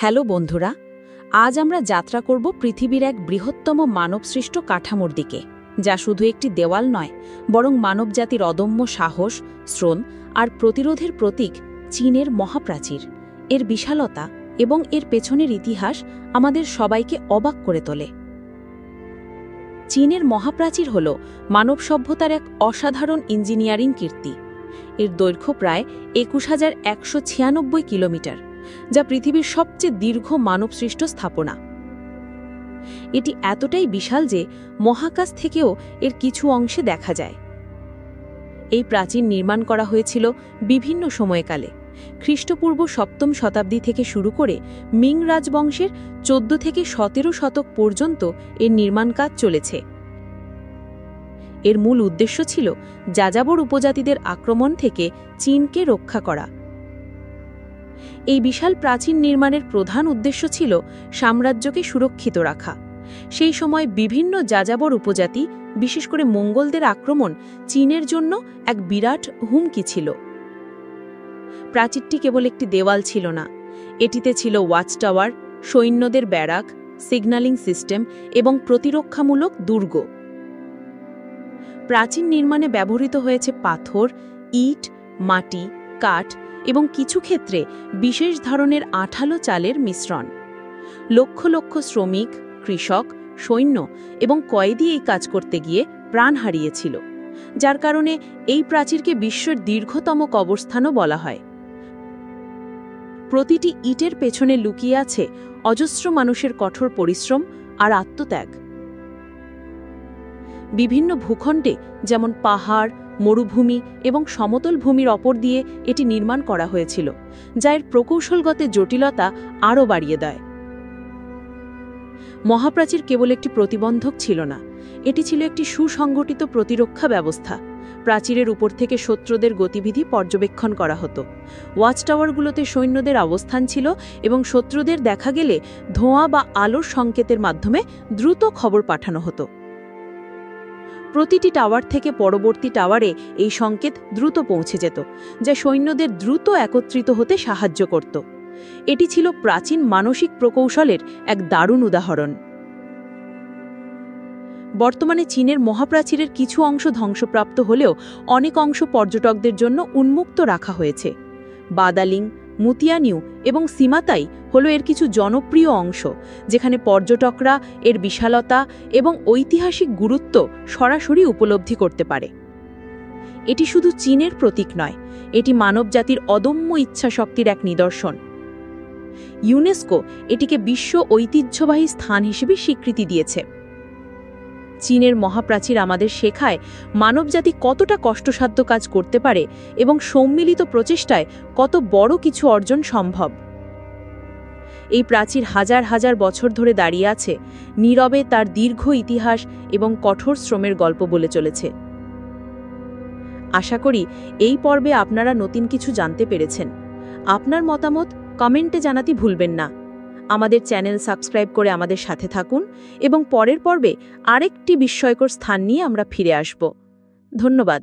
Hello বন্ধুরা, আজ আমরা যাত্রা করব পৃথিবীর এক বৃহত্তম মানবসৃষ্ট কাঠামোর দিকে, যা শুধু একটি দেওয়াল নয়, বরং মানবজাতির অদম্য সাহস, শ্রম আর প্রতিরোধের প্রতীক চীনের মহাপ্রাচীর। এর বিশালতা এবং এর পেছনের ইতিহাস আমাদের সবাইকে অবাক করে তোলে। চীনের মহাপ্রাচীর হল মানব সভ্যতার এক অসাধারণ ইঞ্জিনিয়ারিং কীর্তি। এর দৈর্ঘ্য প্রায় ২১,১৯৬ কিলোমিটার, যা পৃথিবীর সবচেয়ে দীর্ঘ মানবসৃষ্ট স্থাপনা। এটি এতটাই বিশাল যে মহাকাশ থেকেও এর কিছু অংশে দেখা যায়। এই প্রাচীর নির্মাণ করা হয়েছিল বিভিন্ন সময়কালে। খ্রিস্টপূর্ব ৭ম শতাব্দী থেকে শুরু করে মিং রাজবংশের ১৪ থেকে ১৭ শতক পর্যন্ত এর নির্মাণ কাজ চলেছে। এর মূল উদ্দেশ্য ছিল যাযাবর উপজাতিদের আক্রমণ থেকে চীনকে রক্ষা করা। এই বিশাল প্রাচীন নির্মাণের প্রধান উদ্দেশ্য ছিল সাম্রাজ্যকে সুরক্ষিত রাখা। সেই সময় বিভিন্ন যাযাবর উপজাতি, বিশেষ করে মঙ্গলদের আক্রমণ চীনের জন্য এক বিরাট হুমকি ছিল। প্রাচীরটি কেবল একটি দেওয়াল ছিল না, এটিতে ছিল ওয়াচ টাওয়ার, সৈন্যদের ব্যারাক, সিগন্যালিং সিস্টেম এবং প্রতিরক্ষামূলক দুর্গ। প্রাচীন নির্মাণে ব্যবহৃত হয়েছে পাথর, ইট, মাটি, কাঠ এবং কিছু ক্ষেত্রে বিশেষ ধরনের আঠালো চালের মিশ্রণ। লক্ষ লক্ষ শ্রমিক, কৃষক, সৈন্য এবং কয়েদি এই কাজ করতে গিয়ে প্রাণ হারিয়েছিল, যার কারণে এই প্রাচীরকে বিশ্বের দীর্ঘতম কবরস্থানও বলা হয়। প্রতিটি ইটের পেছনে লুকিয়ে আছে অজস্র মানুষের কঠোর পরিশ্রম আর আত্মত্যাগ। বিভিন্ন ভূখণ্ডে, যেমন পাহাড়, মরুভূমি এবং সমতল ভূমির ওপর দিয়ে এটি নির্মাণ করা হয়েছিল, যা এর প্রকৌশলগত জটিলতা আরও বাড়িয়ে দেয়। মহাপ্রাচীর কেবল একটি প্রতিবন্ধক ছিল না, এটি ছিল একটি সুসংগঠিত প্রতিরক্ষা ব্যবস্থা। প্রাচীরের উপর থেকে শত্রুদের গতিবিধি পর্যবেক্ষণ করা হতো। ওয়াচ টাওয়ারগুলোতে সৈন্যদের অবস্থান ছিল এবং শত্রুদের দেখা গেলে ধোঁয়া বা আলোর সংকেতের মাধ্যমে দ্রুত খবর পাঠানো হতো। প্রতিটি টাওয়ার থেকে পরবর্তী টাওয়ারে এই সংকেত দ্রুত পৌঁছে যেত, যা সৈন্যদের দ্রুত একত্রিত হতে সাহায্য করত। এটি ছিল প্রাচীন মানসিক প্রকৌশলের এক দারুণ উদাহরণ। বর্তমানে চীনের মহাপ্রাচীরের কিছু অংশ ধ্বংসপ্রাপ্ত হলেও অনেক অংশ পর্যটকদের জন্য উন্মুক্ত রাখা হয়েছে। বাদালিং, মুতিয়ানিউ এবং সিমাতাই হল এর কিছু জনপ্রিয় অংশ, যেখানে পর্যটকরা এর বিশালতা এবং ঐতিহাসিক গুরুত্ব সরাসরি উপলব্ধি করতে পারে। এটি শুধু চীনের প্রতীক নয়, এটি মানবজাতির অদম্য ইচ্ছাশক্তির এক নিদর্শন। ইউনেস্কো এটিকে বিশ্ব ঐতিহ্যবাহী স্থান হিসেবে স্বীকৃতি দিয়েছে। চীনের মহাপ্রাচীর আমাদের শেখায় মানবজাতি কতটা কষ্টসাধ্য কাজ করতে পারে এবং সম্মিলিত প্রচেষ্টায় কত বড় কিছু অর্জন সম্ভব। এই প্রাচীর হাজার হাজার বছর ধরে দাঁড়িয়ে আছে, নীরবে তার দীর্ঘ ইতিহাস এবং কঠোর শ্রমের গল্প বলে চলেছে। আশা করি এই পর্বে আপনারা নতুন কিছু জানতে পেরেছেন। আপনার মতামত কমেন্টে জানাতে ভুলবেন না। আমাদের চ্যানেল সাবস্ক্রাইব করে আমাদের সাথে থাকুন এবং পরের পর্বে আরেকটি বিস্ময়কর স্থান নিয়ে আমরা ফিরে আসব। ধন্যবাদ।